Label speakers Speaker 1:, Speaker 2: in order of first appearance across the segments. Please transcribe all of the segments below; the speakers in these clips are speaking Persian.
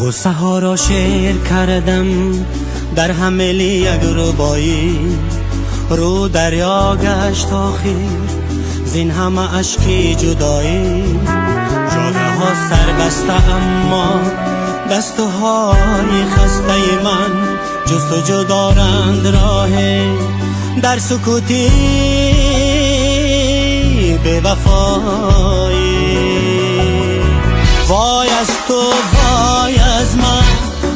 Speaker 1: غصه ها را شعر کردم در حمل یک ربایی، رو دریا گشت آخر زین همه عشق جدایی. جاده ها سر بسته اما دستهای خسته من جستجو دارند راه در سکوتی به وفایی. وای از تو، وای از من،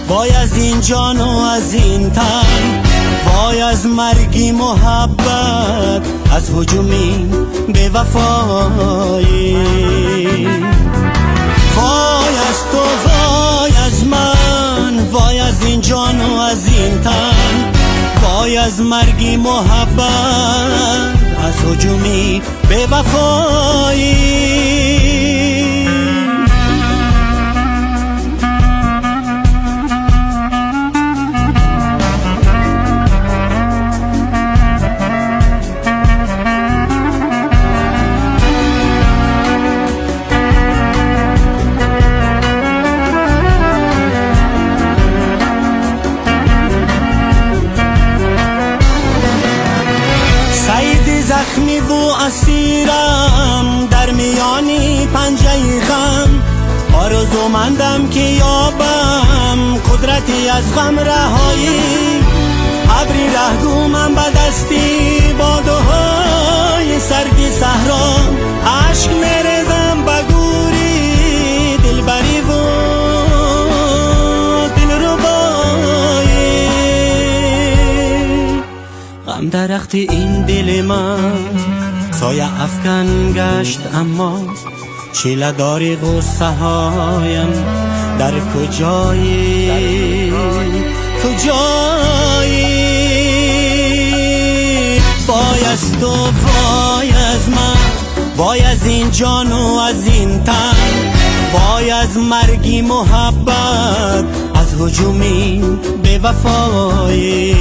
Speaker 1: وای از این جان و از این تن، وای از مرگی محبت، از هجومی به وفایی. وای از تو، وای از من، وای از این جان و از این تن، وای از مرگی محبت، از هجومی به وفایی. زخمی و اسیرم در میانی پنجه غم، آرزومندم که یابم قدرتی از غم رهایی. ابری رهگو من به دستی بادوهای سردی صحرا، عشق میریزم به گوری دلبری و غم درخت این دل من سایه افکن گشت، اما شیله داری غصه هایم در کجایی کجایی. وای از تو، وای از من، وای از این جان و از این تن، وای از مرگی محبت، از هجومی به وفایی.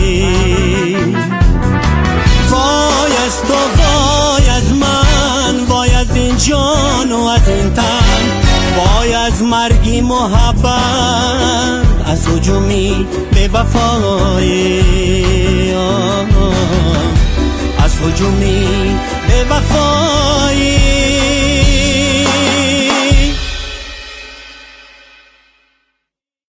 Speaker 1: وای از تو، وای از من، وای از این جان و از این تن، وای از مرگی محبت، از هجومی به وفایی، از هجومی به وفایی.